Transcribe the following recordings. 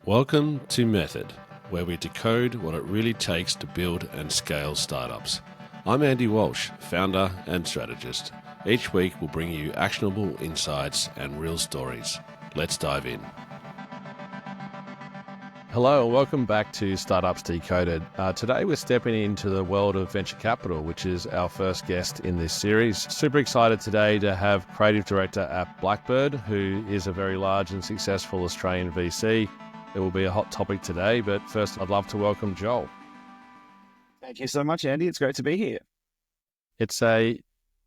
Welcome to Method, where we decode what it really takes to build and scale startups. I'm Andy Walsh, founder and strategist. Each week we'll bring you actionable insights and real stories. Let's dive in. Hello and welcome back to Startups Decoded. Today we're stepping into the world of venture capital, which is our first guest in this series. Super excited today to have Creative Director at Blackbird, who is a very large and successful Australian VC. It will be a hot topic today, but first I'd love to welcome Joel. Thank you so much, Andy. It's great to be here. It's a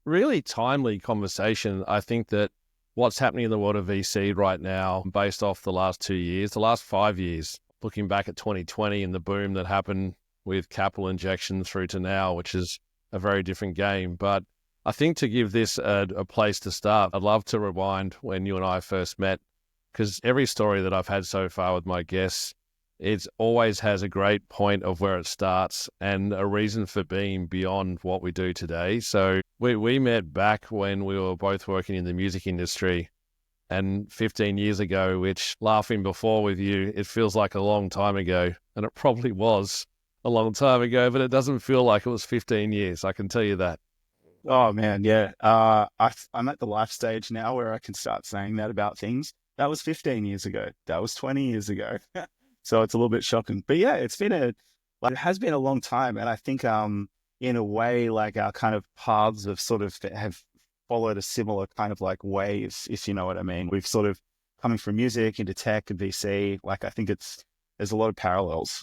really timely conversation. I think that what's happening in the world of VC right now, based off the last 2 years, the last 5 years, looking back at 2020 and the boom that happened with capital injection through to now, which is a very different game. But I think to give this a place to start, I'd love to rewind when you and I first met, because every story that I've had so far with my guests, it always has a great point of where it starts and a reason for being beyond what we do today. So we met back when we were both working in the music industry, and 15 years ago, which, laughing before with you, it feels like a long time ago, and it probably was a long time ago, but it doesn't feel like it was 15 years, I can tell you that. Oh, man, yeah. I'm at the life stage now where I can start saying that about things. That was 15 years ago. That was 20 years ago. So it's a little bit shocking. But yeah, it has been a long time. And I think in a way, like our kind of paths have followed a similar kind of like wave, if you know what I mean. We've sort of coming from music into tech and VC. Like I think there's a lot of parallels.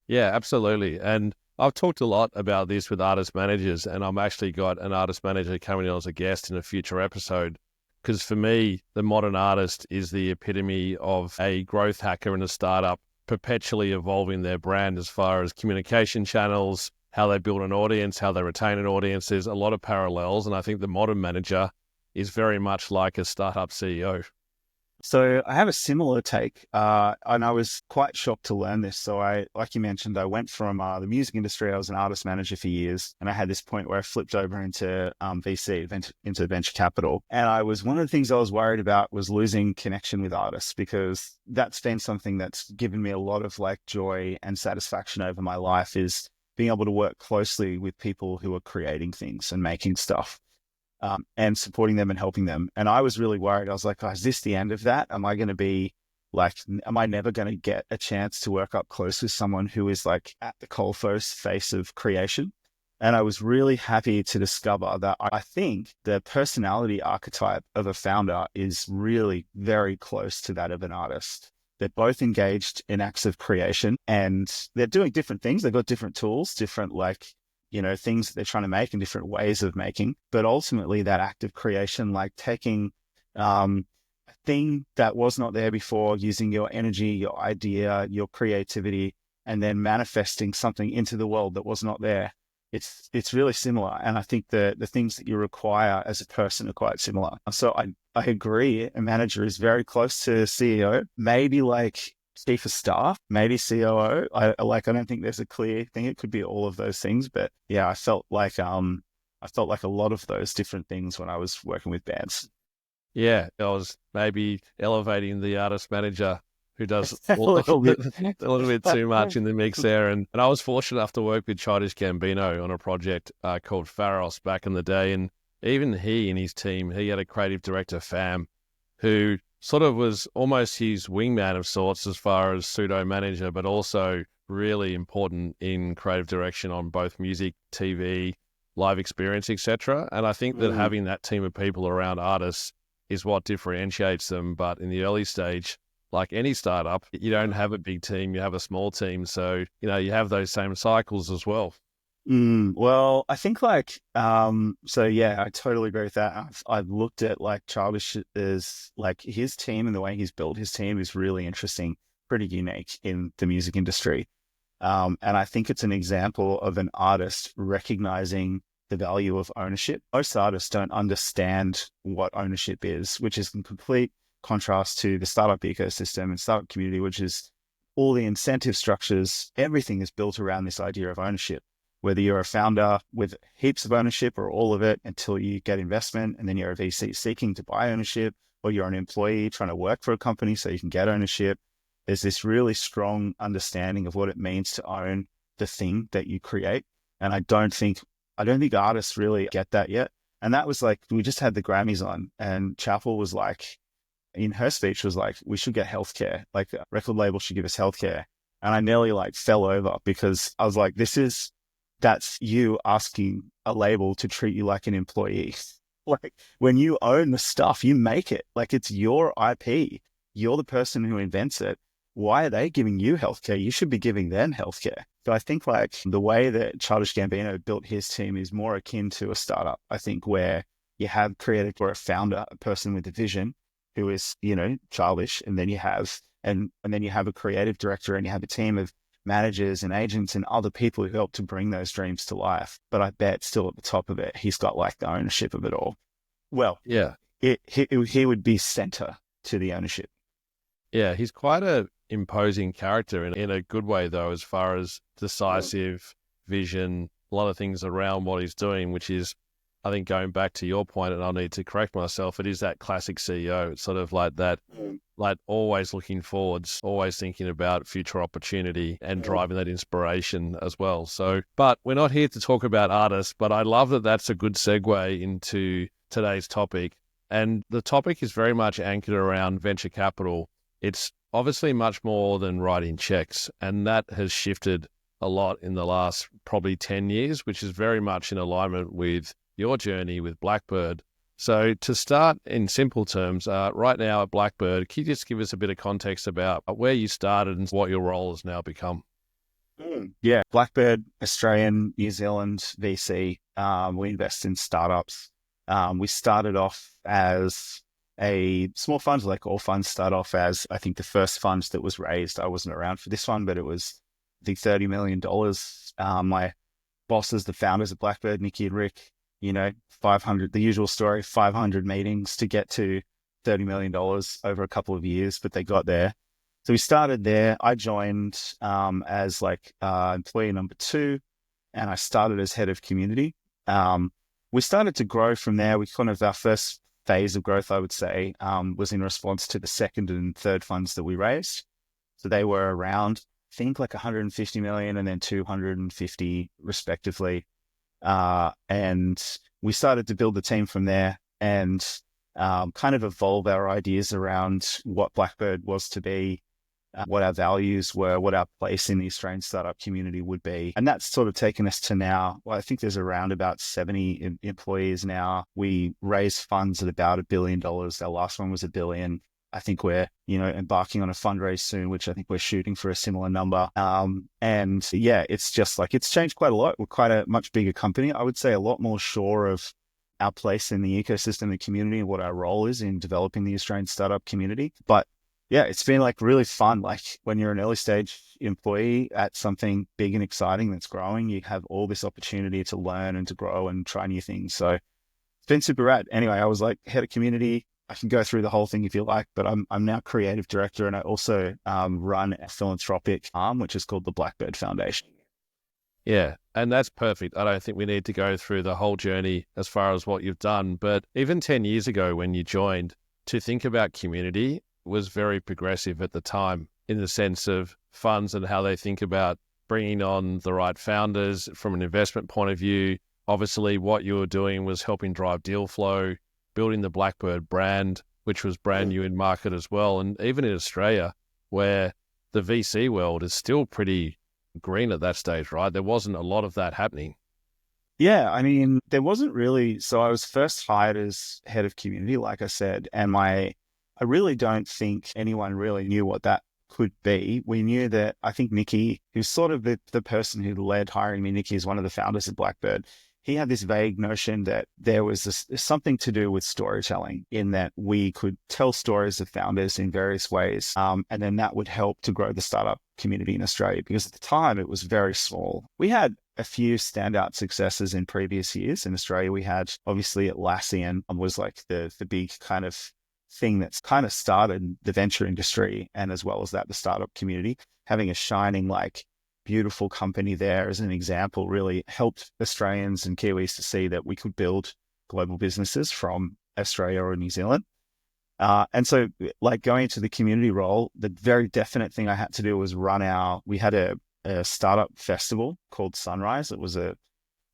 Yeah, absolutely. And I've talked a lot about this with artist managers, and I've actually got an artist manager coming on as a guest in a future episode. Because for me, the modern artist is the epitome of a growth hacker in a startup, perpetually evolving their brand as far as communication channels, how they build an audience, how they retain an audience. There's a lot of parallels. And I think the modern manager is very much like a startup CEO. So I have a similar take, and I was quite shocked to learn this. So like you mentioned, I went from the music industry. I was an artist manager for years, and I had this point where I flipped over into VC, into venture capital. And one of the things I was worried about was losing connection with artists, because that's been something that's given me a lot of like joy and satisfaction over my life, is being able to work closely with people who are creating things and making stuff. And supporting them and helping them. And I was really worried. I was like, oh, is this the end of that? Am I never going to get a chance to work up close with someone who is like at the coalface face of creation? And I was really happy to discover that I think the personality archetype of a founder is really very close to that of an artist. They're both engaged in acts of creation, and they're doing different things. They've got different tools, different things that they're trying to make and different ways of making. But ultimately that act of creation, like taking a thing that was not there before, using your energy, your idea, your creativity, and then manifesting something into the world that was not there. It's really similar. And I think the things that you require as a person are quite similar. So I agree. A manager is very close to CEO, maybe like chief of staff, maybe COO. I don't think there's a clear thing. It could be all of those things, but yeah, I felt like a lot of those different things when I was working with bands. Yeah, I was maybe elevating the artist manager who does a little bit too much in the mix there. And I was fortunate enough to work with Childish Gambino on a project called Pharos back in the day. And even he and his team, he had a creative director, Fam, who sort of was almost his wingman of sorts as far as pseudo manager, but also really important in creative direction on both music, TV, live experience, etc. And I think that having that team of people around artists is what differentiates them. But in the early stage, like any startup, you don't have a big team, you have a small team. So, you have those same cycles as well. Well, I think so yeah, I totally agree with that. I've looked at like Childish is like his team, and the way he's built his team is really interesting, pretty unique in the music industry. And I think it's an example of an artist recognizing the value of ownership. Most artists don't understand what ownership is, which is in complete contrast to the startup ecosystem and startup community, which is all the incentive structures. Everything is built around this idea of ownership. Whether you're a founder with heaps of ownership or all of it until you get investment, and then you're a VC seeking to buy ownership, or you're an employee trying to work for a company so you can get ownership. there's this really strong understanding of what it means to own the thing that you create. And I don't think artists really get that yet. And that was like, we just had the Grammys on, and Chapel was like, in her speech was like, we should get healthcare. Like, a record label should give us healthcare. And I nearly like fell over, because I was like, that's you asking a label to treat you like an employee. Like, when you own the stuff, you make it. Like, it's your IP. You're the person who invents it. Why are they giving you healthcare? You should be giving them healthcare. So I think like the way that Childish Gambino built his team is more akin to a startup. I think where you have creative or a founder, a person with a vision who is, childish, and then you have a creative director, and you have a team of managers and agents and other people who help to bring those dreams to life. But I bet still at the top of it, he's got like the ownership of it all. Well, Yeah. he would be center to the ownership. Yeah, he's quite a imposing character in a good way, though, as far as decisive vision, a lot of things around what he's doing, which is, I think, going back to your point, and I'll need to correct myself, it is that classic CEO. It's sort of like that, like always looking forwards, always thinking about future opportunity and driving that inspiration as well. So, but we're not here to talk about artists, but I love that that's a good segue into today's topic. And the topic is very much anchored around venture capital. It's obviously much more than writing checks, and that has shifted a lot in the last probably 10 years, which is very much in alignment with your journey with Blackbird. So to start in simple terms, right now at Blackbird, can you just give us a bit of context about where you started and what your role has now become? Yeah, Blackbird, Australian, New Zealand VC. We invest in startups. We started off as a small fund, like all funds start off as, I think the first fund that was raised, I wasn't around for this one, but it was, I think, $30 million. My bosses, the founders of Blackbird, Nikki and Rick, 500, the usual story, 500 meetings to get to $30 million over a couple of years, but they got there. So we started there. I joined as employee number 2, and I started as head of community. We started to grow from there. Our first phase of growth, I would say, was in response to the second and third funds that we raised. So they were around, I think, like 150 million and then 250 respectively. And we started to build the team from there and kind of evolve our ideas around what Blackbird was to be, what our values were, what our place in the Australian startup community would be. And that's sort of taken us to now. Well, I think there's around about 70 employees now. We raise funds at about $1 billion. Our last one was $1 billion. I think we're, embarking on a fundraise soon, which I think we're shooting for a similar number. And yeah, it's just like, it's changed quite a lot. We're quite a much bigger company. I would say a lot more sure of our place in the ecosystem and community and what our role is in developing the Australian startup community. But yeah, it's been like really fun. Like when you're an early stage employee at something big and exciting that's growing, you have all this opportunity to learn and to grow and try new things. So it's been super rad. Anyway, I was like head of community. I can go through the whole thing if you like, but I'm now creative director, and I also run a philanthropic arm, which is called the Blackbird Foundation. Yeah, and that's perfect. I don't think we need to go through the whole journey as far as what you've done, but even 10 years ago when you joined, to think about community was very progressive at the time in the sense of funds and how they think about bringing on the right founders from an investment point of view. Obviously, what you were doing was helping drive deal flow, building the Blackbird brand, which was brand new in market as well. And even in Australia, where the VC world is still pretty green at that stage, right? There wasn't a lot of that happening. Yeah, I mean, there wasn't really. So I was first hired as head of community, like I said, and I really don't think anyone really knew what that could be. We knew that, I think Nikki, who's sort of the person who led hiring me, Nikki is one of the founders of Blackbird. He had this vague notion that there was something to do with storytelling, in that we could tell stories of founders in various ways. And then that would help to grow the startup community in Australia, because at the time it was very small. We had a few standout successes in previous years. In Australia, we had obviously Atlassian was like the big kind of thing that's kind of started the venture industry, and as well as that, the startup community. Having a shining, beautiful company there as an example really helped Australians and Kiwis to see that we could build global businesses from Australia or New Zealand. And so like going into the community role, the very definite thing I had to do was we had a startup festival called Sunrise. It was a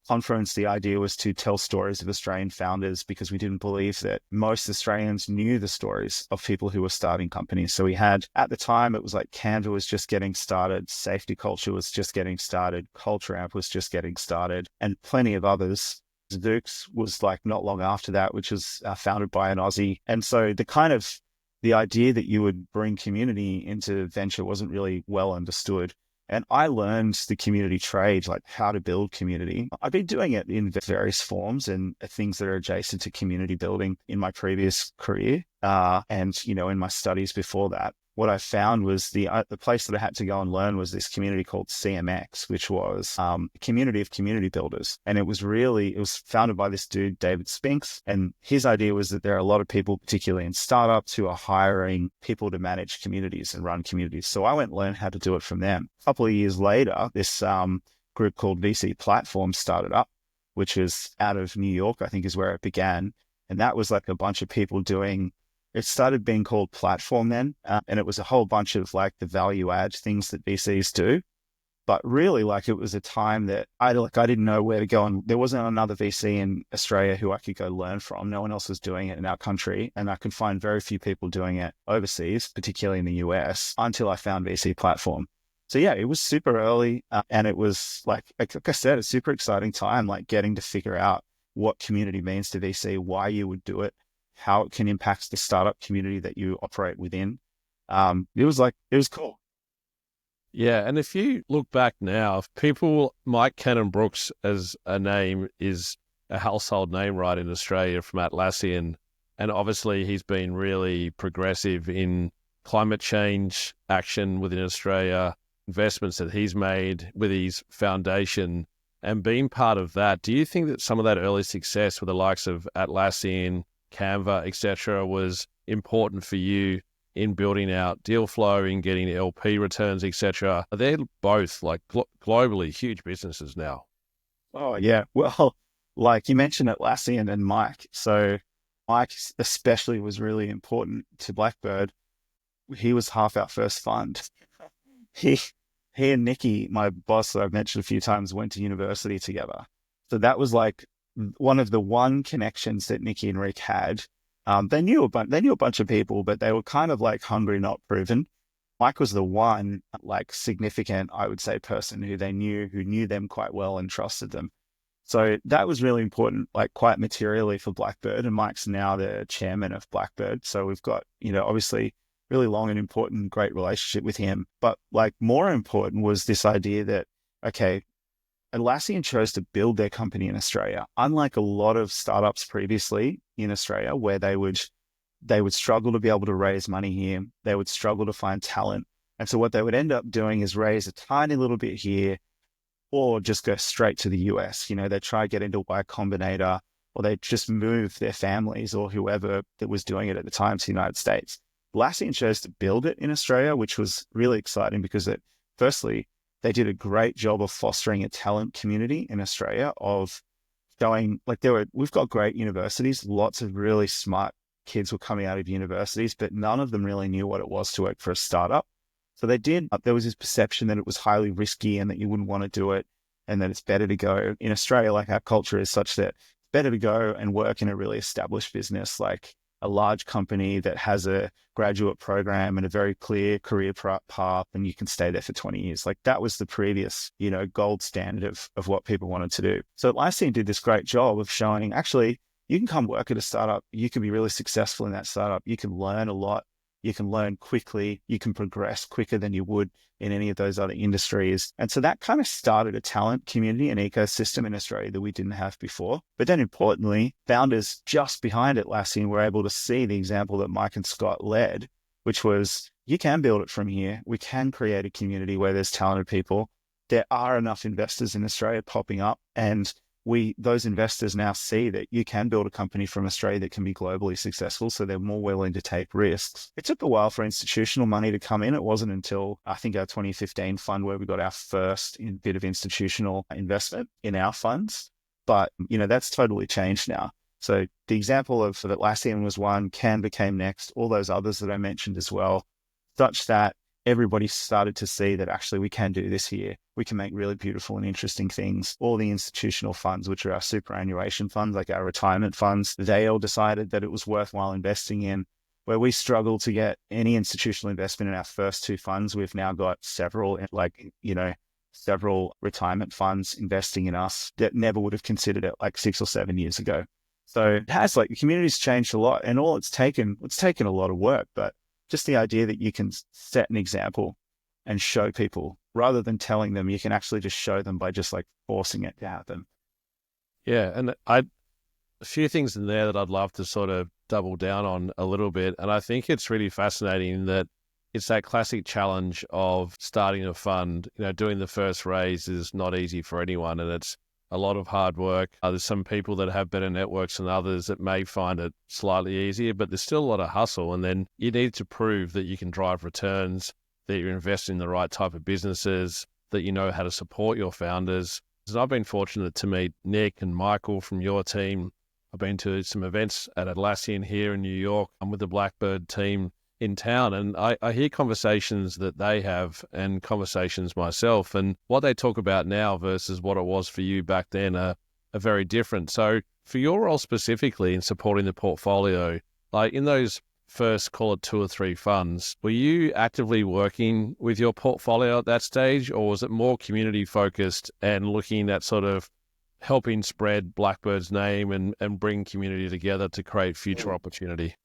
conference. The idea was to tell stories of Australian founders because we didn't believe that most Australians knew the stories of people who were starting companies. So we had, at the time, it was like Canva was just getting started, Safety Culture was just getting started, Culture Amp was just getting started, and plenty of others. Zooks was like not long after that, which was founded by an Aussie. And so the idea that you would bring community into venture wasn't really well understood. And I learned the community trade, like how to build community. I've been doing it in various forms and things that are adjacent to community building in my previous career. And, in my studies before that. What I found was the place that I had to go and learn was this community called CMX, which was a community of community builders. And it was founded by this dude, David Spinks. And his idea was that there are a lot of people, particularly in startups, who are hiring people to manage communities and run communities. So I went and learned how to do it from them. A couple of years later, this group called VC Platform started up, which is out of New York, I think is where it began. And that was like a bunch of people it started being called Platform then, and it was a whole bunch of like the value add things that VCs do. But really, like it was a time that I didn't know where to go, and there wasn't another VC in Australia who I could go learn from. No one else was doing it in our country, and I could find very few people doing it overseas, particularly in the US, until I found VC Platform. So yeah, it was super early, and it was like I said, a super exciting time, like getting to figure out what community means to VC, why you would do it, how it can impact the startup community that you operate within. It was cool. Yeah, and if you look back now, if Mike Cannon-Brookes as a name is a household name right in Australia from Atlassian, and obviously he's been really progressive in climate change action within Australia, investments that he's made with his foundation, and being part of that. Do you think that some of that early success with the likes of Atlassian, Canva, etc., was important for you in building out deal flow, in getting LP returns, etc.? They're both like globally huge businesses now. Oh yeah, well, like you mentioned Atlassian and Mike. So Mike especially was really important to Blackbird. He was half our first fund. He and Nikki, my boss that I've mentioned a few times, went to university together. So that was like one of the connections that Nikki and Rick had. They knew a bunch of people, but they were kind of like hungry, not proven. Mike was the one like significant, I would say, person who knew them quite well and trusted them. So that was really important, like quite materially for Blackbird. And Mike's now the chairman of Blackbird. So we've got, obviously really long and important, great relationship with him. But like more important was this idea that, okay, Atlassian chose to build their company in Australia. Unlike a lot of startups previously in Australia, where they would struggle to be able to raise money here, they would struggle to find talent. And so what they would end up doing is raise a tiny little bit here or just go straight to the US. They try to get into Y Combinator, or they just move their families or whoever that was doing it at the time to the United States. Atlassian chose to build it in Australia, which was really exciting because firstly, they did a great job of fostering a talent community in Australia of showing we've got great universities. Lots of really smart kids were coming out of universities, but none of them really knew what it was to work for a startup. So there was this perception that it was highly risky and that you wouldn't want to do it, and that it's better to go in Australia. Like our culture is such that it's better to go and work in a really established business, like a large company that has a graduate program and a very clear career path, and you can stay there for 20 years. Like that was the previous, gold standard of what people wanted to do. So Atlassian did this great job of showing, actually, you can come work at a startup. You can be really successful in that startup. You can learn a lot. You can learn quickly. You can progress quicker than you would in any of those other industries. And so that kind of started a talent community and ecosystem in Australia that we didn't have before. But then importantly, founders just behind Atlassian were able to see the example that Mike and Scott led, which was, you can build it from here. We can create a community where there's talented people. There are enough investors in Australia popping up, and those investors now see that you can build a company from Australia that can be globally successful. So they're more willing to take risks. It took a while for institutional money to come in. It wasn't until I think our 2015 fund where we got our first bit of institutional investment in our funds. But, that's totally changed now. So the example of Atlassian was one, Can became next, all those others that I mentioned as well, such that everybody started to see that actually we can do this here. We can make really beautiful and interesting things. All the institutional funds, which are our superannuation funds, like our retirement funds, they all decided that it was worthwhile investing in. Where we struggled to get any institutional investment in our first two funds, we've now got several, several retirement funds investing in us that never would have considered it like 6 or 7 years ago. So it has, like, the community's changed a lot, and it's taken a lot of work, but just the idea that you can set an example and show people rather than telling them, you can actually just show them by just like forcing it to happen. Yeah. And a few things in there that I'd love to sort of double down on a little bit. And I think it's really fascinating that it's that classic challenge of starting a fund. Doing the first raise is not easy for anyone, and it's a lot of hard work. There's some people that have better networks than others that may find it slightly easier, but there's still a lot of hustle. And then you need to prove that you can drive returns, that you're investing in the right type of businesses, that you know how to support your founders. And I've been fortunate to meet Nick and Michael from your team. I've been to some events at Atlassian here in New York. I'm with the Blackbird team in town, and I hear conversations that they have and conversations myself, and what they talk about now versus what it was for you back then are very different. So for your role specifically in supporting the portfolio, like in those first, call it 2 or 3 funds, were you actively working with your portfolio at that stage, or was it more community focused and looking at sort of helping spread Blackbird's name and bring community together to create future opportunity?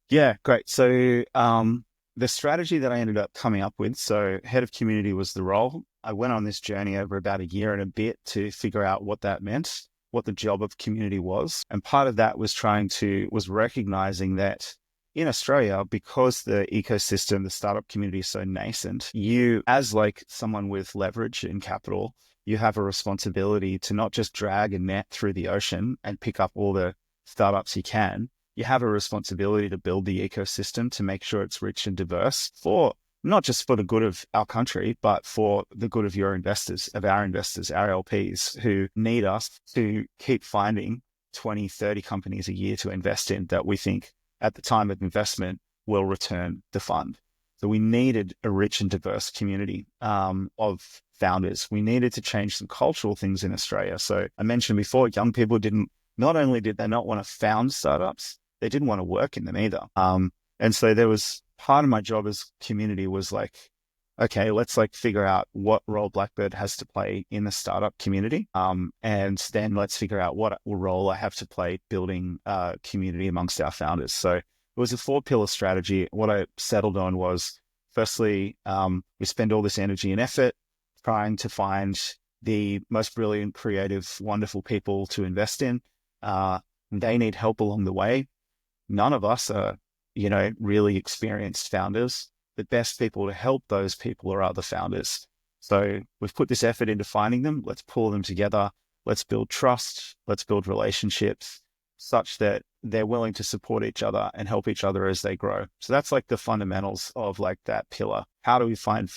Yeah, great. So the strategy that I ended up coming up with, so head of community was the role. I went on this journey over about a year and a bit to figure out what that meant, what the job of community was. And part of that was recognizing that in Australia, because the ecosystem, the startup community is so nascent, you, as like someone with leverage and capital, you have a responsibility to not just drag a net through the ocean and pick up all the startups you can. You have a responsibility to build the ecosystem to make sure it's rich and diverse, for not just for the good of our country, but for the good of your investors, our LPs, who need us to keep finding 20, 30 companies a year to invest in that we think at the time of investment will return the fund. So we needed a rich and diverse community of founders. We needed to change some cultural things in Australia. So I mentioned before, young people not only did they not want to found startups, they didn't want to work in them either. And so there was part of my job as community was like, okay, let's like figure out what role Blackbird has to play in the startup community. And then let's figure out what role I have to play building community amongst our founders. So it was a 4-pillar strategy. What I settled on was, firstly, we spend all this energy and effort trying to find the most brilliant, creative, wonderful people to invest in. They need help along the way. None of us are, really experienced founders. The best people to help those people are other founders. So we've put this effort into finding them. Let's pull them together. Let's build trust. Let's build relationships such that they're willing to support each other and help each other as they grow. So that's like the fundamentals of like that pillar. How do we find,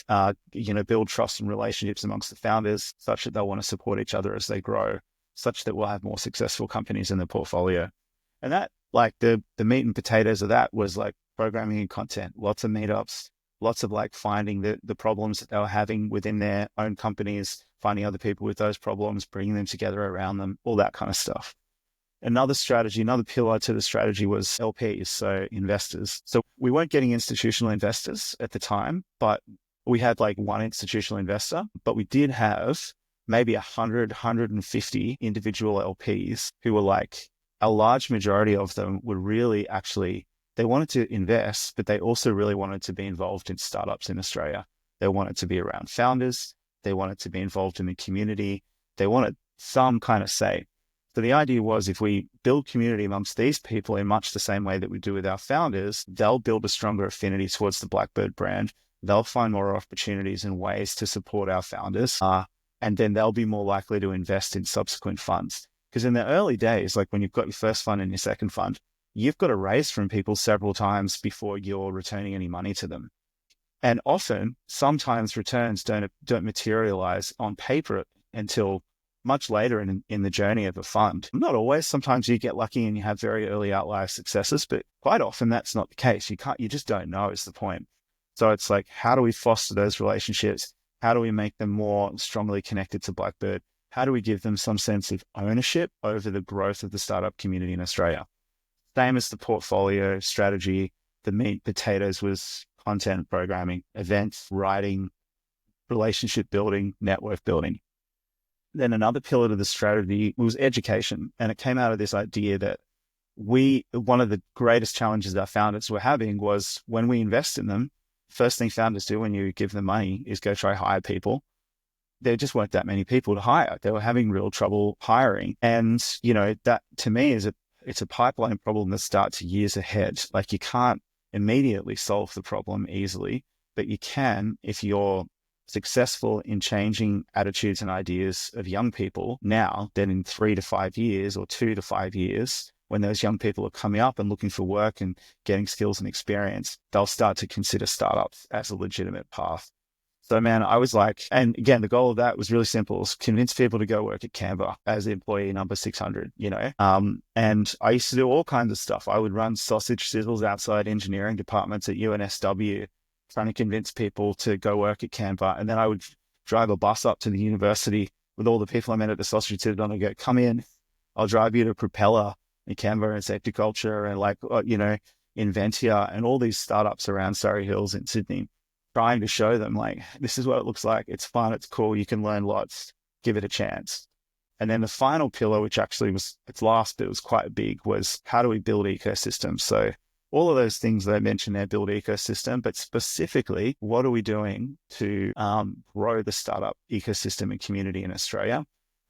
build trust and relationships amongst the founders such that they'll want to support each other as they grow, such that we'll have more successful companies in the portfolio. And that, like the meat and potatoes of that was like programming and content, lots of meetups, lots of like finding the problems that they were having within their own companies, finding other people with those problems, bringing them together around them, all that kind of stuff. Another pillar to the strategy was LPs, so investors. So we weren't getting institutional investors at the time, but we had like one institutional investor, but we did have maybe 100, 150 individual LPs who were like, a large majority of them were really actually, they wanted to invest, but they also really wanted to be involved in startups in Australia. They wanted to be around founders. They wanted to be involved in the community. They wanted some kind of say. So the idea was, if we build community amongst these people in much the same way that we do with our founders, they'll build a stronger affinity towards the Blackbird brand. They'll find more opportunities and ways to support our founders. And then they'll be more likely to invest in subsequent funds. Because in the early days, like when you've got your first fund and your second fund, you've got to raise from people several times before you're returning any money to them. And often, sometimes returns don't materialize on paper until much later in the journey of a fund. Not always. Sometimes you get lucky and you have very early outlier successes, but quite often that's not the case. You just don't know is the point. So it's like, how do we foster those relationships? How do we make them more strongly connected to Blackbird? How do we give them some sense of ownership over the growth of the startup community in Australia? Same as the portfolio strategy, the meat and potatoes was content programming, events, writing, relationship building, network building. Then another pillar to the strategy was education. And it came out of this idea that one of the greatest challenges our founders were having was when we invest in them, first thing founders do when you give them money is go try hire people. There just weren't that many people to hire. They were having real trouble hiring. And, that to me it's a pipeline problem that starts years ahead. Like, you can't immediately solve the problem easily, but you can if you're successful in changing attitudes and ideas of young people now. Then in 3 to 5 years or 2 to 5 years, when those young people are coming up and looking for work and getting skills and experience, they'll start to consider startups as a legitimate path. So, man, I was like, and again, the goal of that was really simple: was convince people to go work at Canva as employee number 600, and I used to do all kinds of stuff. I would run sausage sizzles outside engineering departments at UNSW, trying to convince people to go work at Canva. And then I would drive a bus up to the university with all the people I met at the sausage sizzle and I'd go, come in, I'll drive you to Propeller and Canva and Safety Culture and Inventia and all these startups around Surrey Hills in Sydney, trying to show them like, this is what it looks like. It's fun. It's cool. You can learn lots. Give it a chance. And then the final pillar, which actually was its last, but it was quite big, was how do we build ecosystems? So all of those things that I mentioned there, build ecosystem, but specifically, what are we doing to grow the startup ecosystem and community in Australia?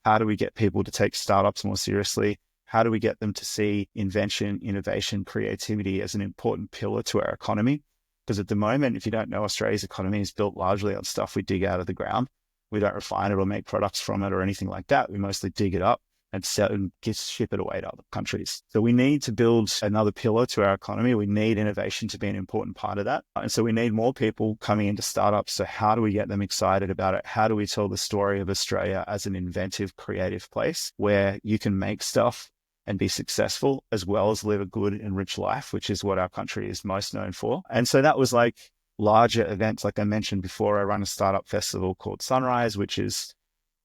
How do we get people to take startups more seriously? How do we get them to see invention, innovation, creativity as an important pillar to our economy? Because at the moment, if you don't know, Australia's economy is built largely on stuff we dig out of the ground. We don't refine it or make products from it or anything like that. We mostly dig it up and sell and ship it away to other countries. So we need to build another pillar to our economy. We need innovation to be an important part of that. And so we need more people coming into startups. So how do we get them excited about it? How do we tell the story of Australia as an inventive, creative place where you can make stuff and be successful as well as live a good and rich life, which is what our country is most known for? And so that was like larger events. Like I mentioned before, I run a startup festival called Sunrise, which is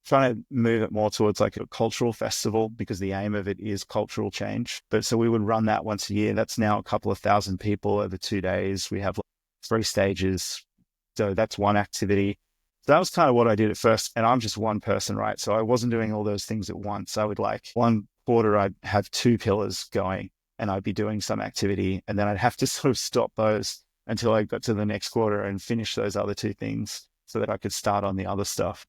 trying to move it more towards like a cultural festival because the aim of it is cultural change. But so we would run that once a year. That's now a couple of thousand people over 2 days. We have like 3 stages. So that's one activity. So that was kind of what I did at first. And I'm just one person, right? So I wasn't doing all those things at once. I would like one quarter, I'd have 2 pillars going and I'd be doing some activity. And then I'd have to sort of stop those until I got to the next quarter and finish those other 2 things so that I could start on the other stuff.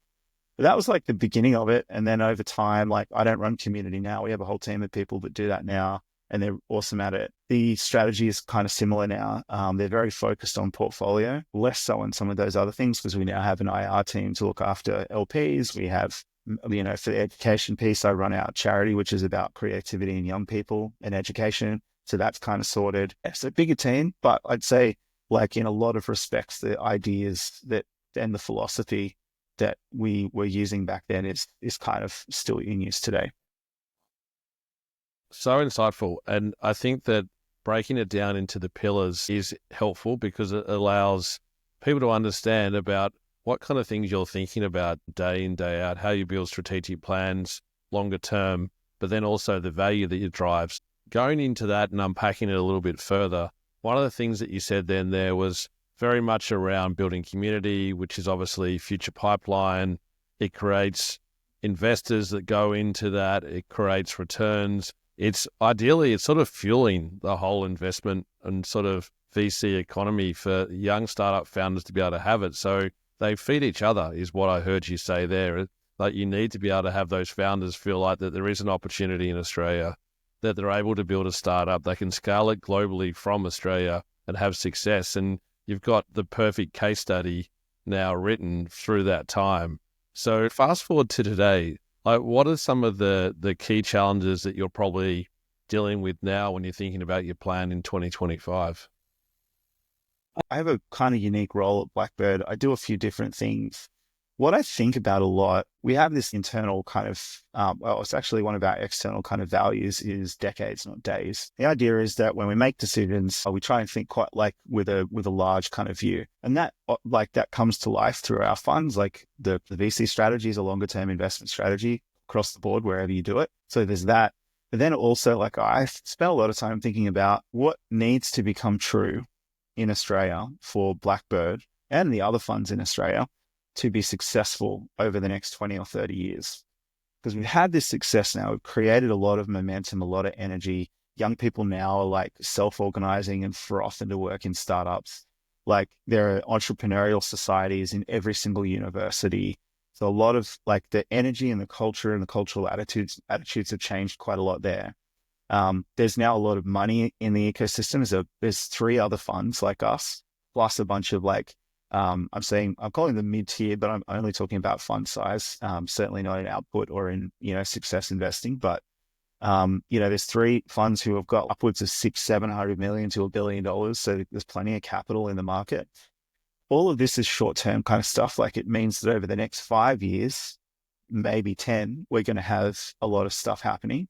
But that was like the beginning of it. And then over time, like I don't run community now. We have a whole team of people that do that now and they're awesome at it. The strategy is kind of similar now. They're very focused on portfolio, less so on some of those other things because we now have an IR team to look after LPs. We have, for the education piece, I run our charity, which is about creativity in young people and education. So that's kind of sorted. It's a bigger team, but I'd say like in a lot of respects, the ideas that and the philosophy that we were using back then is kind of still in use today. So insightful. And I think that breaking it down into the pillars is helpful because it allows people to understand about what kind of things you're thinking about day in, day out, how you build strategic plans longer term, but then also the value that it drives. Going into that and unpacking it a little bit further, one of the things that you said then there was very much around building community, which is obviously future pipeline. It creates investors that go into that. It creates returns. It's sort of fueling the whole investment and sort of VC economy for young startup founders to be able to have it. So they feed each other is what I heard you say there. Like you need to be able to have those founders feel like that there is an opportunity in Australia, that they're able to build a startup. They can scale it globally from Australia and have success. And you've got the perfect case study now written through that time. So fast forward to today, like what are some of the key challenges that you're probably dealing with now when you're thinking about your plan in 2025? I have a kind of unique role at Blackbird. I do a few different things. what I think about a lot, we have this internal kind of, well, it's actually one of our external kind of values is decades, not days. The idea is that when we make decisions, we try and think quite like with a large kind of view. And that comes to life through our funds, like the VC strategy is a longer term investment strategy across the board, wherever you do it. So there's that. But then also, like, I spent a lot of time thinking about what needs to become true in Australia for Blackbird and the other funds in Australia to be successful over the next 20 or 30 years. Because we've had this success now, we've created a lot of momentum, a lot of energy. Young people now are like self-organizing and frothing to work in startups. Like there are entrepreneurial societies in every single university. So a lot of like the energy and the culture and the cultural attitudes have changed quite a lot there. There's now a lot of money in the ecosystem. There's 3 other funds like us, plus a bunch of like, I'm calling them mid-tier, but I'm only talking about fund size, certainly not in output or in, success investing. But, there's 3 funds who have got upwards of $600-700 million to $1 billion. So there's plenty of capital in the market. All of this is short-term kind of stuff. Like it means that over the next 5 years, maybe 10, we're going to have a lot of stuff happening.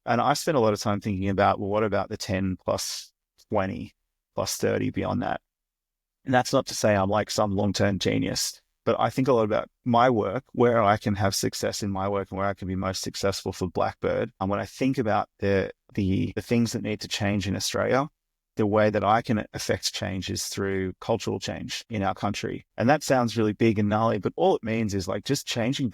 And I spent a lot of time thinking about, well, what about the 10 plus 20 plus 30 beyond that? And that's not to say I'm like some long-term genius, but I think a lot about my work, where I can have success in my work and where I can be most successful for Blackbird. And when I think about the things that need to change in Australia, the way that I can affect change is through cultural change in our country. And that sounds really big and gnarly, but all it means is like just changing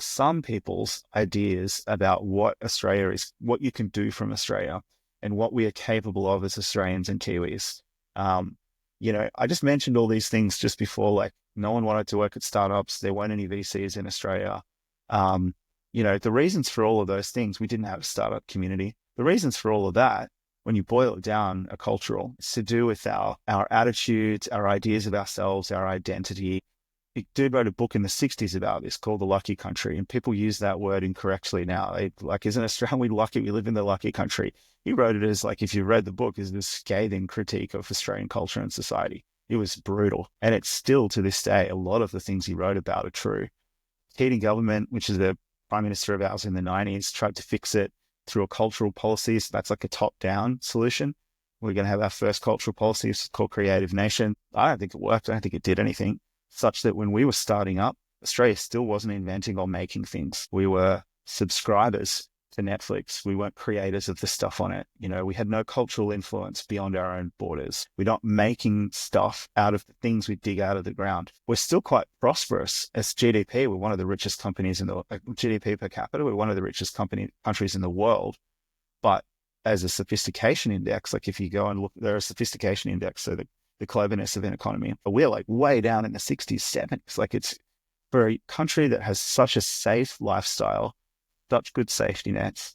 some people's ideas about what Australia is, what you can do from Australia and what we are capable of as Australians and Kiwis. I just mentioned all these things just before, like no one wanted to work at startups. There weren't any VCs in Australia. The reasons for all of those things, we didn't have a startup community. The reasons for all of that, when you boil it down, are cultural. It's to do with our attitudes, our ideas of ourselves, our identity. A dude wrote a book in the 60s about this called The Lucky Country, and people use that word incorrectly now. Isn't Australia we lucky? We live in the lucky country. He wrote it as like, if you read the book, as this scathing critique of Australian culture and society. It was brutal. And it's still to this day, a lot of the things he wrote about are true. Keating government, which is the prime minister of ours in the 90s, tried to fix it through a cultural policy. So that's like a top-down solution. We're going to have our first cultural policy. It's called Creative Nation. I don't think it worked. I don't think it did anything, such that when we were starting up, Australia still wasn't inventing or making things. We were subscribers to Netflix. We weren't creators of the stuff on it. We had no cultural influence beyond our own borders. We're not making stuff out of the things we dig out of the ground. We're still quite prosperous as GDP. We're one of the richest companies in the GDP per capita. We're one of the richest countries in the world. But as a sophistication index, like if you go and look, there are a sophistication index, so the cleverness of an economy, but we're like way down in the 60s, 70s. Like it's for a country that has such a safe lifestyle, such good safety nets,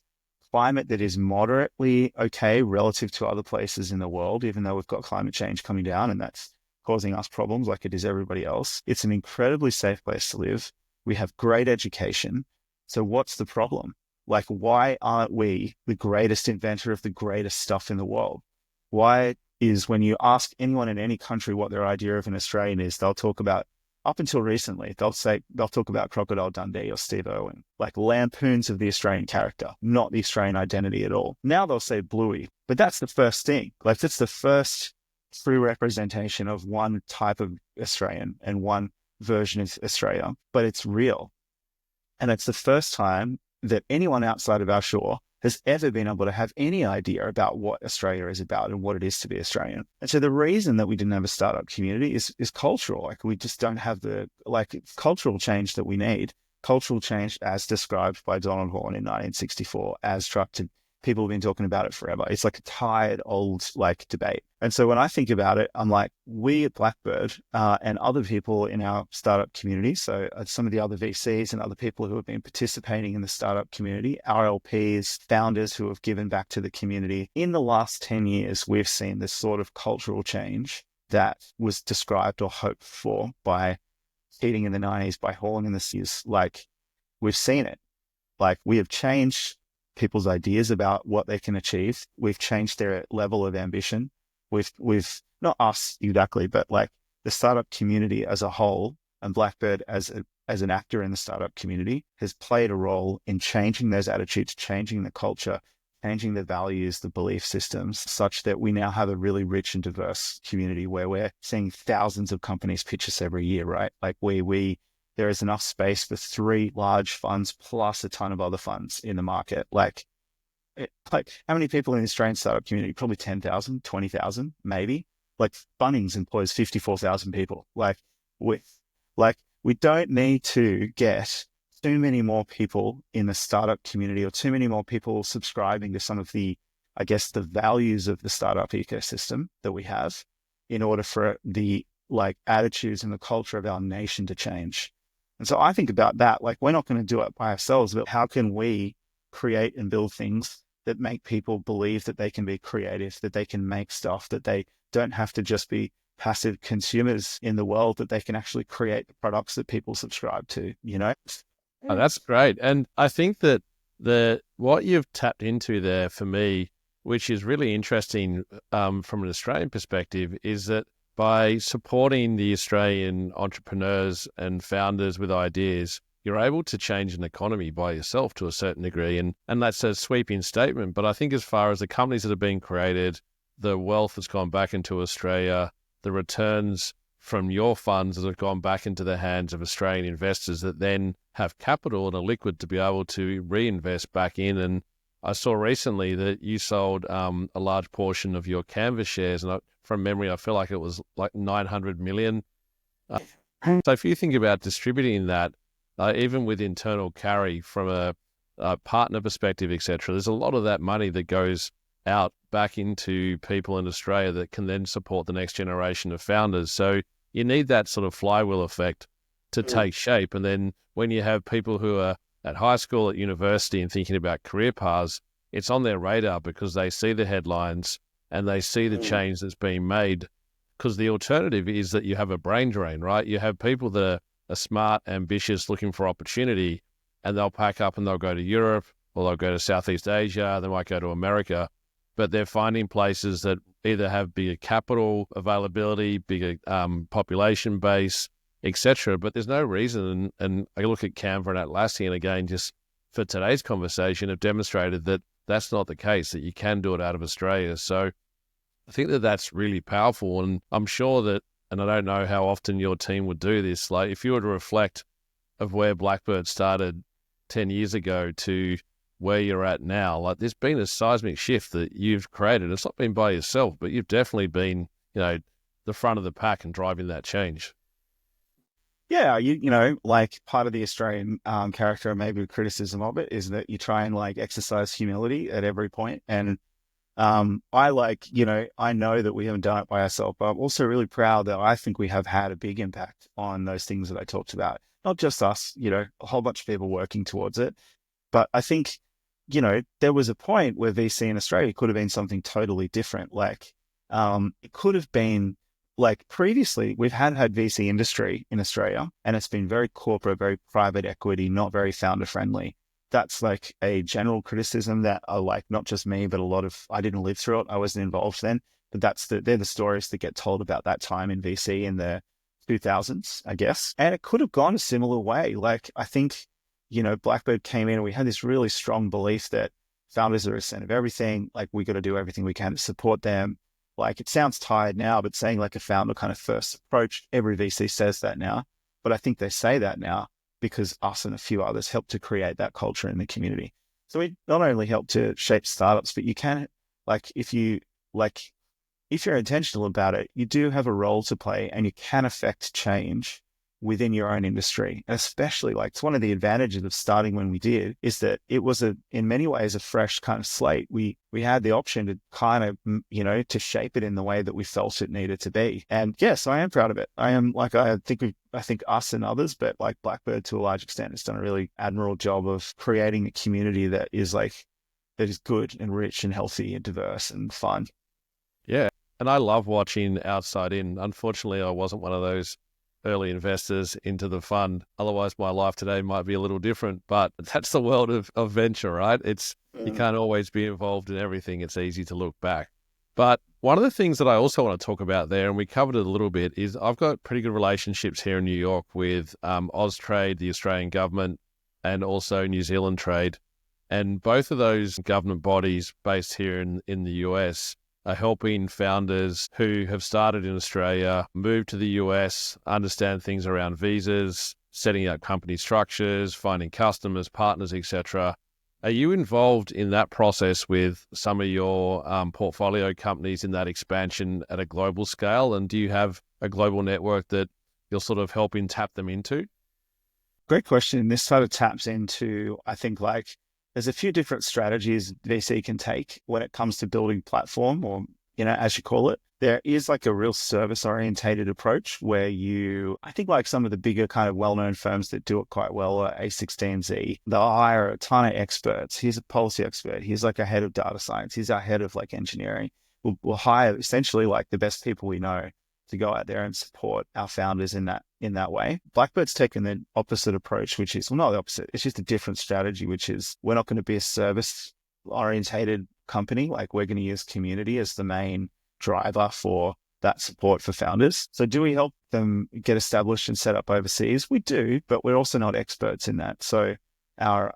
climate that is moderately okay relative to other places in the world, even though we've got climate change coming down and that's causing us problems like it is everybody else. It's an incredibly safe place to live. We have great education. So what's the problem? Like, why aren't we the greatest inventor of the greatest stuff in the world? Why is when you ask anyone in any country what their idea of an Australian is, they'll talk about, up until recently, they'll talk about Crocodile Dundee or Steve Irwin, like lampoons of the Australian character, not the Australian identity at all. Now they'll say Bluey, but that's the first thing. Like that's the first true representation of one type of Australian and one version of Australia, but it's real. And it's the first time that anyone outside of our shore has ever been able to have any idea about what Australia is about and what it is to be Australian. And so the reason that we didn't have a startup community is cultural. Like we just don't have the cultural change that we need. Cultural change as described by Donald Horne in 1964, as structured. People have been talking about it forever. It's like a tired old debate. And so when I think about it, I'm like, we at Blackbird and other people in our startup community, so some of the other VCs and other people who have been participating in the startup community, our LPs, founders who have given back to the community, in the last 10 years, we've seen this sort of cultural change that was described or hoped for by Keating in the 90s, by Horne in the 60s. Like we've seen it. Like we have changed people's ideas about what they can achieve. We've changed their level of ambition. We've not us exactly, but like the startup community as a whole And Blackbird, as an actor in the startup community, has played a role in changing those attitudes, changing the culture, changing the values, the belief systems, such that we now have a really rich and diverse community where we're seeing thousands of companies pitch us every year, right? Like there is enough space for 3 large funds plus a ton of other funds in the market. Like how many people in the Australian startup community? Probably 10,000, 20,000, maybe. Like Bunnings employs 54,000 people. We don't need to get too many more people in the startup community or too many more people subscribing to some of the, I guess, the values of the startup ecosystem that we have in order for the attitudes and the culture of our nation to change. And so I think about that, like we're not going to do it by ourselves, but how can we create and build things that make people believe that they can be creative, that they can make stuff, that they don't have to just be passive consumers in the world, that they can actually create the products that people subscribe to, Oh, that's great. And I think that what you've tapped into there for me, which is really interesting from an Australian perspective, is that by supporting the Australian entrepreneurs and founders with ideas, you're able to change an economy by yourself to a certain degree. And that's a sweeping statement. But I think as far as the companies that have been created, the wealth has gone back into Australia, the returns from your funds that have gone back into the hands of Australian investors that then have capital and are liquid to be able to reinvest back in. And I saw recently that you sold a large portion of your Canvas shares. And from memory, I feel like it was like 900 million. So if you think about distributing that, even with internal carry from a partner perspective, etc., there's a lot of that money that goes out back into people in Australia that can then support the next generation of founders. So you need that sort of flywheel effect to take shape. And then when you have people who are at high school, at university and thinking about career paths, it's on their radar because they see the headlines and they see the change that's being made. Because the alternative is that you have a brain drain, right? You have people that are smart, ambitious, looking for opportunity, and they'll pack up and they'll go to Europe or they'll go to Southeast Asia, they might go to America, but they're finding places that either have bigger capital availability, bigger population base, etc. But there's no reason, and I look at Canva and Atlassian again, just for today's conversation, have demonstrated that that's not the case, that you can do it out of Australia. So I think that that's really powerful. And I'm sure that, and I don't know how often your team would do this, like if you were to reflect of where Blackbird started 10 years ago to where you're at now, like there's been a seismic shift that you've created. It's not been by yourself, but you've definitely been, the front of the pack and driving that change. Yeah, like part of the Australian character, and maybe criticism of it, is that you try and exercise humility at every point. And I know that we haven't done it by ourselves, but I'm also really proud that I think we have had a big impact on those things that I talked about. Not just us, a whole bunch of people working towards it. But I think, there was a point where VC in Australia could have been something totally different. It could have been previously we've had VC industry in Australia, and it's been very corporate, very private equity, not very founder friendly. That's a general criticism that not just me, but I didn't live through it. I wasn't involved then, but they're the stories that get told about that time in VC in the 2000s, I guess. And it could have gone a similar way. I think, Blackbird came in and we had this really strong belief that founders are a center of everything. We got to do everything we can to support them. It sounds tired now, but saying a founder kind of first approach, every VC says that now, but I think they say that now because us and a few others helped to create that culture in the community. So we not only help to shape startups, but you can, if you're intentional about it, you do have a role to play and you can affect change within your own industry. And especially it's one of the advantages of starting when we did is that it was in many ways a fresh kind of slate. We had the option to kind of, to shape it in the way that we felt it needed to be. And yes, I am proud of it. I am I think us and others, but Blackbird to a large extent has done a really admirable job of creating a community that is good and rich and healthy and diverse and fun. Yeah. And I love watching outside in. Unfortunately, I wasn't one of those early investors into the fund. Otherwise, my life today might be a little different, but that's the world of venture, right? You can't always be involved in everything. It's easy to look back. But one of the things that I also want to talk about there, and we covered it a little bit, is I've got pretty good relationships here in New York with Austrade, the Australian government, and also New Zealand Trade. And both of those government bodies based here in the US are helping founders who have started in Australia move to the US, understand things around visas, setting up company structures, finding customers, partners, etc. Are you involved in that process with some of your portfolio companies in that expansion at a global scale? And do you have a global network that you're sort of helping tap them into? Great question. This sort of taps into, I think, like there's a few different strategies VC can take when it comes to building platform, or, as you call it. There is like a real service orientated approach where I think like some of the bigger kind of well-known firms that do it quite well are A16Z. They'll hire a ton of experts. Here's a policy expert. Here's like a head of data science. Here's our head of like engineering. We'll hire essentially like the best people we know to go out there and support our founders in that way. Blackbird's taken the opposite approach, which is, well, not the opposite. It's just a different strategy, which is we're not going to be a service orientated company. Like we're going to use community as the main driver for that support for founders. So do we help them get established and set up overseas? We do, but we're also not experts in that. So our,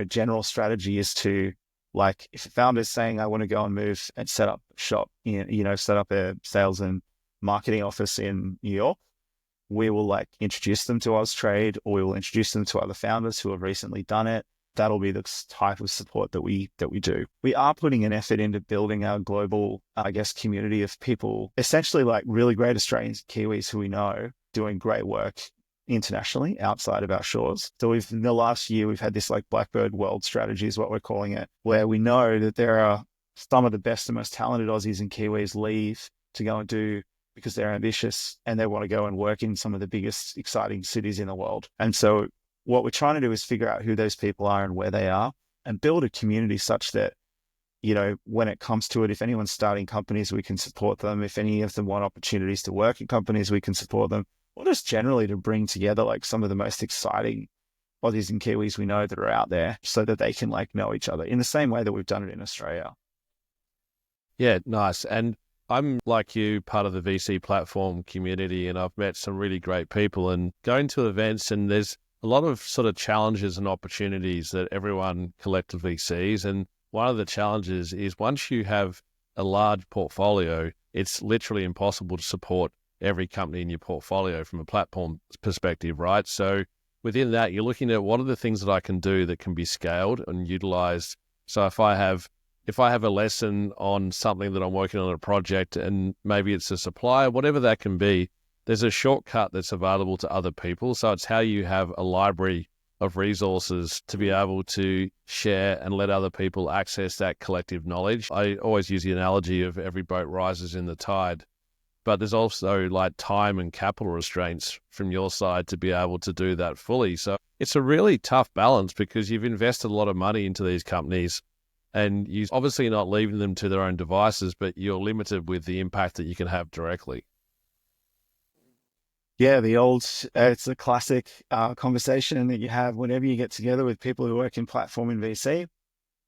general strategy is to, like, if a founder is saying, I want to go and move and set up shop, set up a sales and marketing office in New York, we will like introduce them to Austrade, or we will introduce them to other founders who have recently done it. That'll be the type of support that we do. We are putting an effort into building our global, community of people, essentially like really great Australians, Kiwis who we know doing great work internationally outside of our shores. So in the last year, we've had this like Blackbird World strategy is what we're calling it, where we know that there are some of the best and most talented Aussies and Kiwis leave to go and do because they're ambitious and they want to go and work in some of the biggest, exciting cities in the world. And so what we're trying to do is figure out who those people are and where they are and build a community such that, when it comes to it, if anyone's starting companies, we can support them. If any of them want opportunities to work in companies, we can support them. Or just generally to bring together like some of the most exciting Aussies and Kiwis we know that are out there so that they can like know each other in the same way that we've done it in Australia. Yeah, nice. And I'm like you, part of the VC platform community, and I've met some really great people and going to events, and there's a lot of sort of challenges and opportunities that everyone collectively sees. And one of the challenges is once you have a large portfolio, it's literally impossible to support every company in your portfolio from a platform perspective, right? So within that, you're looking at what are the things that I can do that can be scaled and utilized. So if I have a lesson on something that I'm working on a project, and maybe it's a supplier, whatever that can be, there's a shortcut that's available to other people. So it's how you have a library of resources to be able to share and let other people access that collective knowledge. I always use the analogy of every boat rises in the tide, but there's also like time and capital restraints from your side to be able to do that fully. So it's a really tough balance because you've invested a lot of money into these companies, and you're obviously not leaving them to their own devices, but you're limited with the impact that you can have directly. Yeah, it's a classic conversation that you have whenever you get together with people who work in platform in VC.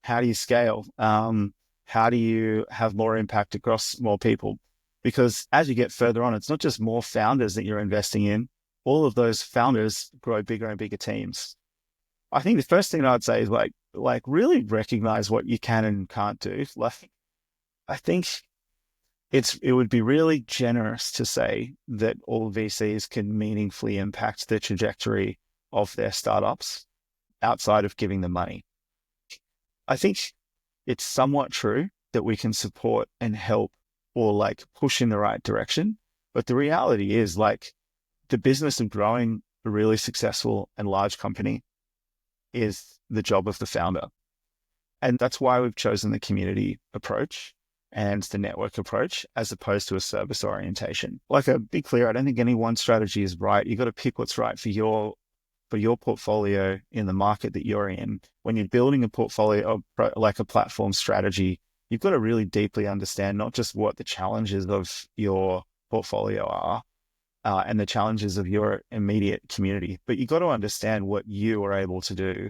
How do you scale? How do you have more impact across more people? Because as you get further on, it's not just more founders that you're investing in. All of those founders grow bigger and bigger teams. I think the first thing I'd say is like really recognize what you can and can't do. Like, I think it would be really generous to say that all VCs can meaningfully impact the trajectory of their startups outside of giving them money. I think it's somewhat true that we can support and help or like push in the right direction. But the reality is like the business of growing a really successful and large company is the job of the founder. And that's why we've chosen the community approach and the network approach as opposed to a service orientation. Like, be clear, I don't think any one strategy is right. You've got to pick what's right for your portfolio in the market that you're in. When you're building a portfolio of like a platform strategy, you've got to really deeply understand not just what the challenges of your portfolio are and the challenges of your immediate community, but you've got to understand what you are able to do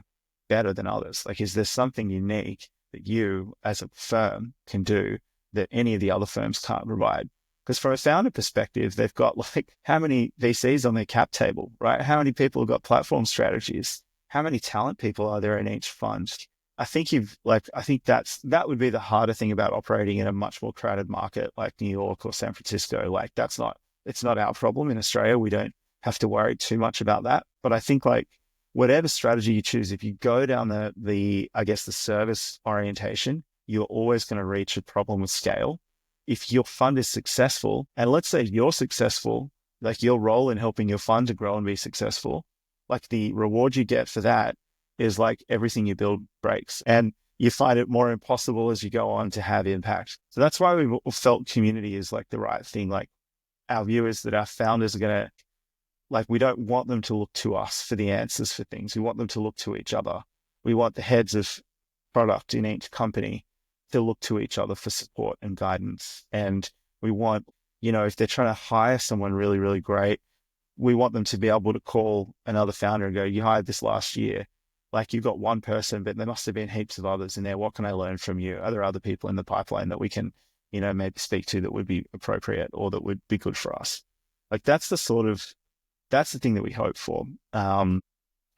better than others. Like, is there something unique that you as a firm can do that any of the other firms can't provide. Because from a founder perspective, they've got like how many VCs on their cap table, right? How many people have got platform strategies? How many talent people are there in each fund? I think that would be the harder thing about operating in a much more crowded market like New York or San Francisco. Like it's not our problem in Australia. We don't have to worry too much about that. But I think like whatever strategy you choose, if you go down the service orientation, you're always going to reach a problem with scale. If your fund is successful, and let's say you're successful, like your role in helping your fund to grow and be successful, like the reward you get for that is like everything you build breaks, and you find it more impossible as you go on to have impact. So that's why we felt community is like the right thing. Like our view is that our founders are going to, like, we don't want them to look to us for the answers for things. We want them to look to each other. We want the heads of product in each company to look to each other for support and guidance. And we want, if they're trying to hire someone really, really great, we want them to be able to call another founder and go, you hired this last year. Like you've got one person, but there must have been heaps of others in there. What can I learn from you? Are there other people in the pipeline that we can, maybe speak to that would be appropriate or that would be good for us? Like that's the thing that we hope for. And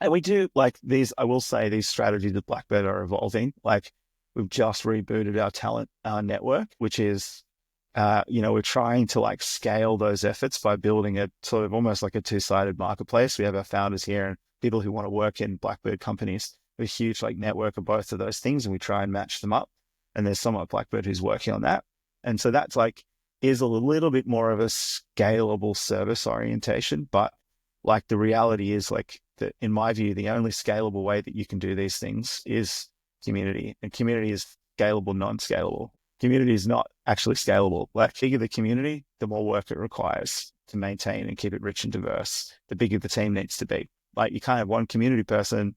we do like these, I will say these strategies at Blackbird are evolving. Like we've just rebooted our talent network, which is, we're trying to like scale those efforts by building a sort of almost like a two-sided marketplace. We have our founders here and people who want to work in Blackbird companies. We have a huge like network of both of those things and we try and match them up. And there's someone at Blackbird who's working on that. And so that's like, is a little bit more of a scalable service orientation, but like the reality is like that in my view, the only scalable way that you can do these things is community, and community is scalable, non-scalable. Community is not actually scalable. Like the bigger the community, the more work it requires to maintain and keep it rich and diverse. The bigger the team needs to be. Like you can't have one community person,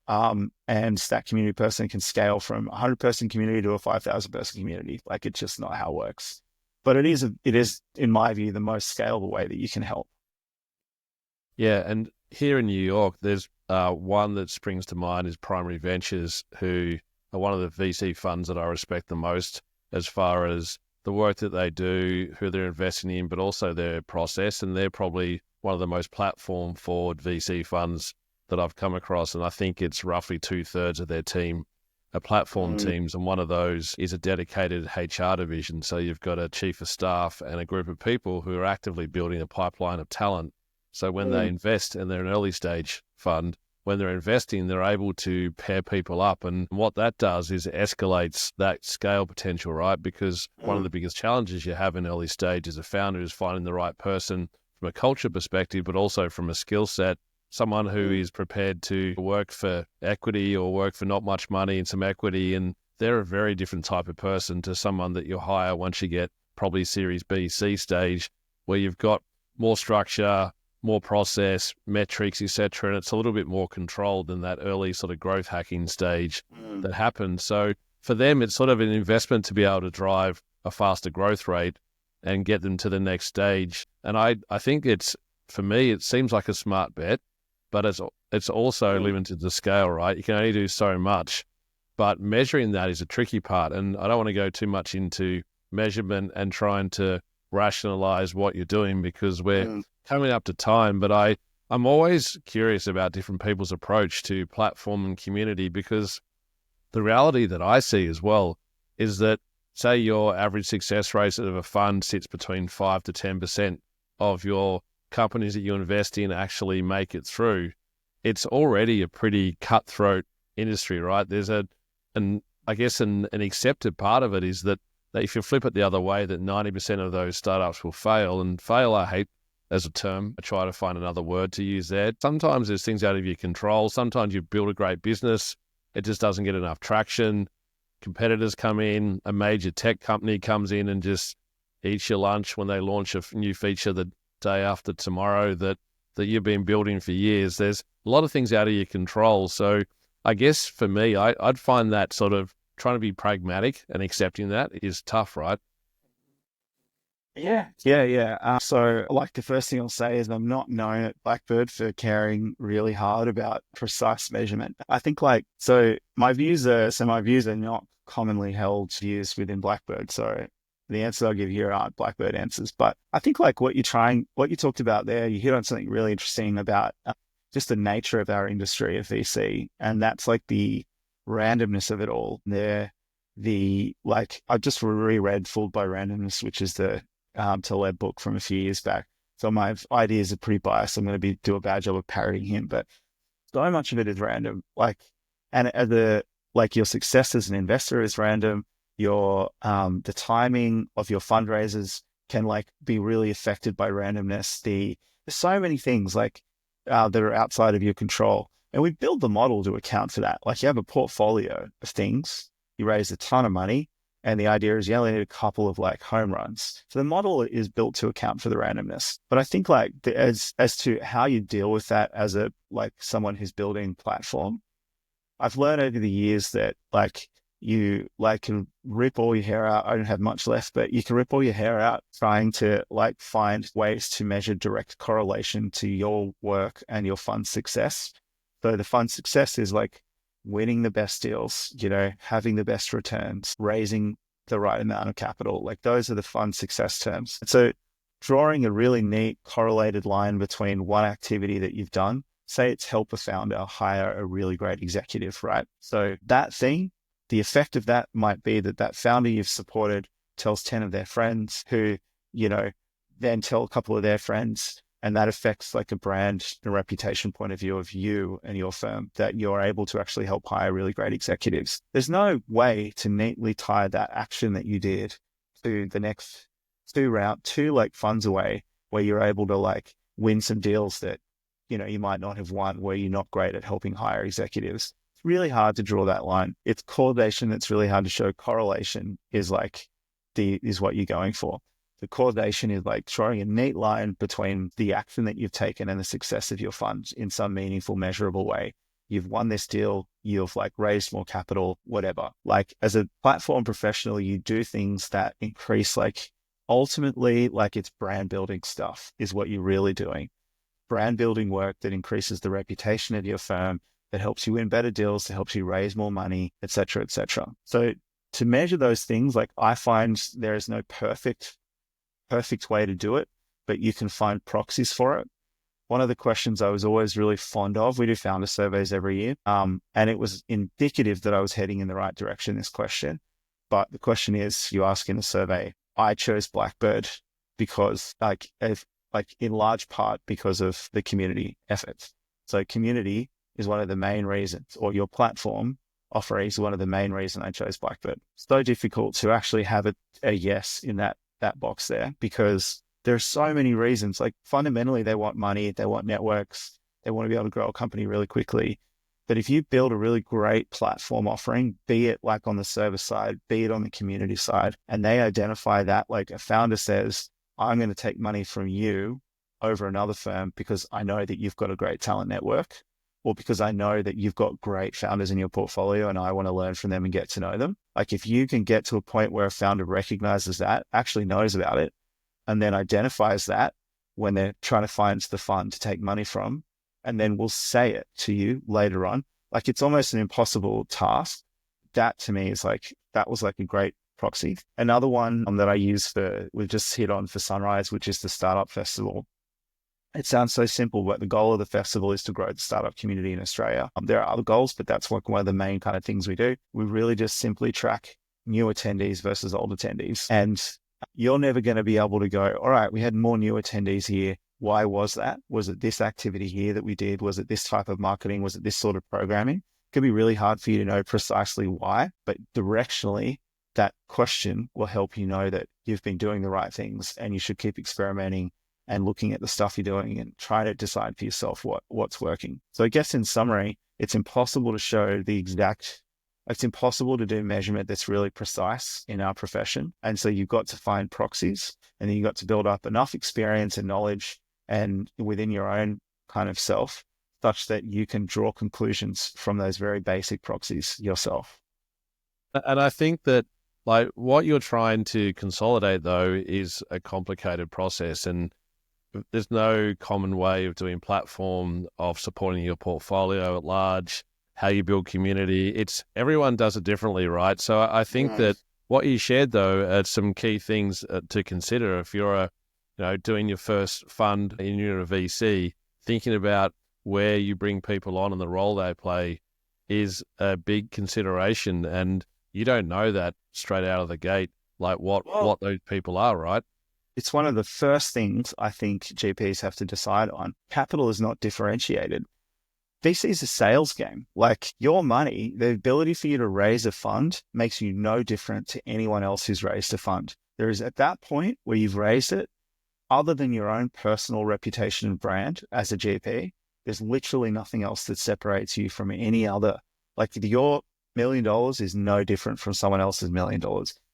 and that community person can scale from 100-person community to a 5,000-person community. Like it's just not how it works. But it is, in my view, the most scalable way that you can help. Yeah, and here in New York, there's one that springs to mind is Primary Ventures, who are one of the VC funds that I respect the most as far as the work that they do, who they're investing in, but also their process. And they're probably one of the most platform-forward VC funds that I've come across. And I think it's roughly 2/3 of their team are platform teams, and one of those is a dedicated HR division. So you've got a chief of staff and a group of people who are actively building a pipeline of talent. So when they invest, and they're an early stage fund, when they're investing, they're able to pair people up. And what that does is it escalates that scale potential, right? Because one of the biggest challenges you have in early stage as a founder is finding the right person from a culture perspective, but also from a skill set, someone who is prepared to work for equity or work for not much money and some equity. And they're a very different type of person to someone that you hire once you get probably Series B, C stage, where you've got more structure, more process, metrics, etc., and it's a little bit more controlled than that early sort of growth hacking stage that happens. So for them, it's sort of an investment to be able to drive a faster growth rate and get them to the next stage. And I think for me, it seems like a smart bet, but it's also limited to scale, right? You can only do so much, but measuring that is a tricky part. And I don't want to go too much into measurement and trying to rationalize what you're doing because we're coming up to time, but I'm always curious about different people's approach to platform and community, because the reality that I see as well is that, say your average success rate of a fund sits between 5 to 10% of your companies that you invest in actually make it through. It's already a pretty cutthroat industry, right? There's an accepted part of it is that if you flip it the other way, that 90% of those startups will fail. And fail, I hate as a term. I try to find another word to use there. Sometimes there's things out of your control. Sometimes you build a great business. It just doesn't get enough traction. Competitors come in, a major tech company comes in and just eats your lunch when they launch a new feature the day after tomorrow that you've been building for years. There's a lot of things out of your control. So I guess for me, I'd find that sort of trying to be pragmatic and accepting that is tough, right? Yeah. So like the first thing I'll say is I'm not known at Blackbird for caring really hard about precise measurement. I think my views are not commonly held views within Blackbird. So the answers I'll give here aren't Blackbird answers. But I think like what you talked about there, you hit on something really interesting about just the nature of our industry of VC. And that's like the randomness of it all. I just reread Fooled by Randomness, which is the Taleb book from a few years back. So my ideas are pretty biased. I'm going to do a bad job of parodying him, but so much of it is random. And your success as an investor is random. The timing of your fundraisers can like be really affected by randomness. There's so many things that are outside of your control. And we build the model to account for that. Like you have a portfolio of things, you raise a ton of money, and the idea is you only need a couple of like home runs. So the model is built to account for the randomness. But I think as to how you deal with that as someone who's building platform, I've learned over the years that you can rip all your hair out. I don't have much left, but you can rip all your hair out trying to find ways to measure direct correlation to your work and your fund's success. So the fund's success is winning the best deals, having the best returns, raising the right amount of capital. Those are the fund success terms. And so drawing a really neat correlated line between one activity that you've done, say it's help a founder hire a really great executive, right? So that thing, the effect of that might be that founder you've supported tells 10 of their friends who, then tell a couple of their friends. And that affects a brand and reputation point of view of you and your firm, that you're able to actually help hire really great executives. There's no way to neatly tie that action that you did to the next two funds away, where you're able to win some deals that, you might not have won, where you're not great at helping hire executives. It's really hard to draw that line. It's causation that's really hard to show. Correlation is is what you're going for. The causation is drawing a neat line between the action that you've taken and the success of your fund in some meaningful, measurable way. You've won this deal, you've raised more capital, whatever. As a platform professional, you do things that increase ultimately it's brand building stuff is what you're really doing. Brand building work that increases the reputation of your firm, that helps you win better deals, that helps you raise more money, et cetera, et cetera. So to measure those things, I find there is no perfect way to do it, but you can find proxies for it. One of the questions I was always really fond of, we do founder surveys every year, and it was indicative that I was heading in the right direction, this question. But the question is, you ask in a survey, I chose Blackbird because in large part because of the community efforts. So community is one of the main reasons, or your platform offering is one of the main reasons I chose Blackbird. So difficult to actually have a yes in that box there, because there are so many reasons. Fundamentally, they want money, they want networks, they want to be able to grow a company really quickly. But if you build a really great platform offering, be it on the service side, be it on the community side, and they identify that, a founder says, I'm going to take money from you over another firm because I know that you've got a great talent network, or because I know that you've got great founders in your portfolio and I want to learn from them and get to know them. If you can get to a point where a founder recognizes that, actually knows about it, and then identifies that when they're trying to find the fund to take money from, and then will say it to you later on, it's almost an impossible task. That to me is that was a great proxy. Another one that I use we've just hit on for Sunrise, which is the Startup Festival. It sounds so simple, but the goal of the festival is to grow the startup community in Australia. There are other goals, but that's one of the main kind of things we do. We really just simply track new attendees versus old attendees. And you're never going to be able to go, all right, we had more new attendees here. Why was that? Was it this activity here that we did? Was it this type of marketing? Was it this sort of programming? It could be really hard for you to know precisely why, but directionally, that question will help you know that you've been doing the right things and you should keep experimenting and looking at the stuff you're doing and try to decide for yourself what's working. So I guess in summary, it's impossible to show it's impossible to do measurement that's really precise in our profession. And so you've got to find proxies, and then you've got to build up enough experience and knowledge and within your own kind of self, such that you can draw conclusions from those very basic proxies yourself. And I think that what you're trying to consolidate though is a complicated process, and there's no common way of doing platform, of supporting your portfolio at large, how you build community. Everyone does it differently, right? So I think that What you shared, though, are some key things to consider if you're doing your first fund and you're a VC. Thinking about where you bring people on and the role they play is a big consideration, and you don't know that straight out of the gate, like what those people are, right? It's one of the first things I think GPs have to decide on. Capital is not differentiated. VC is a sales game. Like your money, the ability for you to raise a fund makes you no different to anyone else who's raised a fund. There is at that point where you've raised it, other than your own personal reputation and brand as a GP, there's literally nothing else that separates you from any other. Like your $1 million is no different from someone else's $1 million.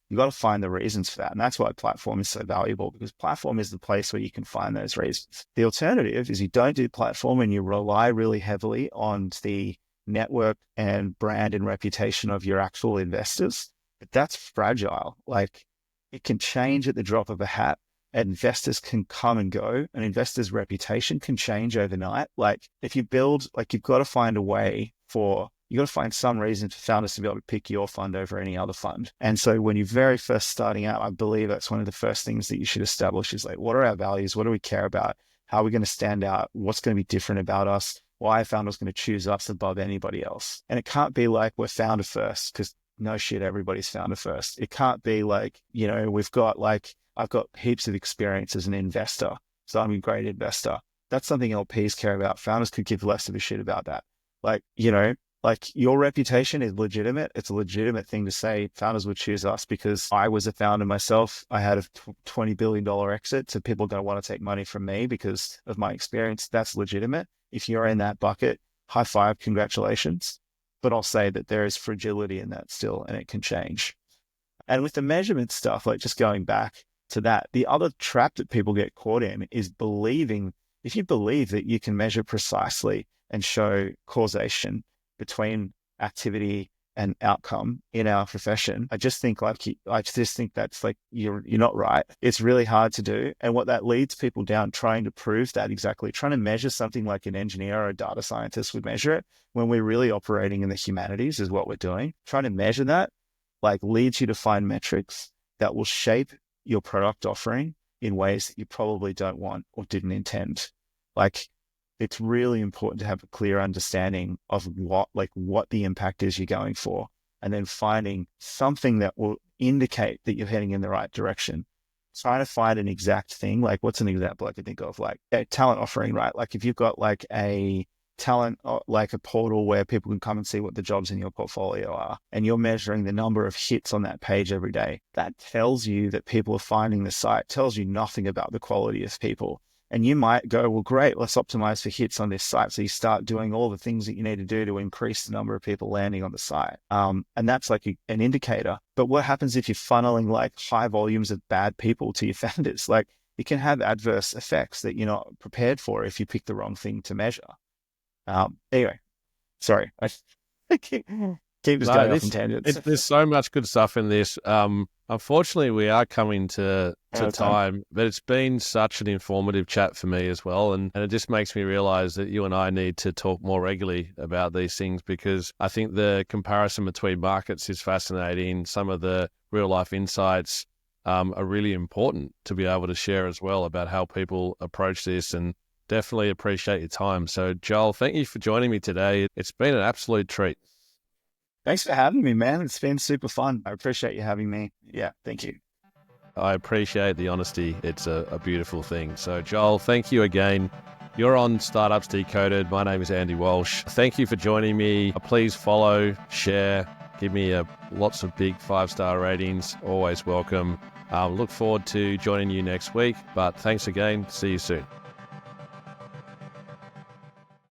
You've got to find the reasons for that. And that's why platform is so valuable, because platform is the place where you can find those reasons. The alternative is you don't do platform and you rely really heavily on the network and brand and reputation of your actual investors. But that's fragile. Like it can change at the drop of a hat. And investors can come and go. An investor's reputation can change overnight. Like if you build, like you've got to find a way you got to find some reason for founders to be able to pick your fund over any other fund. And so when you're very first starting out, I believe that's one of the first things that you should establish is like, what are our values? What do we care about? How are we going to stand out? What's going to be different about us? Why are founders going to choose us above anybody else? And it can't be like we're founder first, because no shit, everybody's founder first. It can't be like, I've got heaps of experience as an investor, so I'm a great investor. That's something LPs care about. Founders could give less of a shit about that. Like your reputation is legitimate. It's a legitimate thing to say founders would choose us because I was a founder myself. I had a $20 billion exit, so people are going to want to take money from me because of my experience. That's legitimate. If you're in that bucket, high five, congratulations. But I'll say that there is fragility in that still, and it can change. And with the measurement stuff, like just going back to that, the other trap that people get caught in is if you believe that you can measure precisely and show causation between activity and outcome in our profession, I just think that's like, you're not right. It's really hard to do. And what that leads people down trying to prove that exactly, trying to measure something like an engineer or a data scientist would measure it when we're really operating in the humanities is what we're doing. Trying to measure that like leads you to find metrics that will shape your product offering in ways that you probably don't want or didn't intend. Like it's really important to have a clear understanding of what the impact is you're going for, and then finding something that will indicate that you're heading in the right direction. Trying to find an exact thing, like what's an example I could think of, like a talent offering, right? Like if you've got like a talent, like a portal where people can come and see what the jobs in your portfolio are, and you're measuring the number of hits on that page every day, that tells you that people are finding the site, tells you nothing about the quality of people. And you might go, well, great, let's optimize for hits on this site. So you start doing all the things that you need to do to increase the number of people landing on the site. And that's like an indicator. But what happens if you're funneling like high volumes of bad people to your founders? Like it can have adverse effects that you're not prepared for if you pick the wrong thing to measure. Anyway, sorry. I keep just going off in tangents. There's so much good stuff in this. Unfortunately, we are coming to time, but it's been such an informative chat for me as well. And it just makes me realize that you and I need to talk more regularly about these things, because I think the comparison between markets is fascinating. Some of the real life insights are really important to be able to share as well about how people approach this, and definitely appreciate your time. So Joel, thank you for joining me today. It's been an absolute treat. Thanks for having me, man. It's been super fun. I appreciate you having me. Yeah, thank you. I appreciate the honesty. It's a beautiful thing. So Joel, thank you again. You're on Startups Decoded. My name is Andy Walsh. Thank you for joining me. Please follow, share, give me lots of big 5-star ratings. Always welcome. Look forward to joining you next week. But thanks again. See you soon.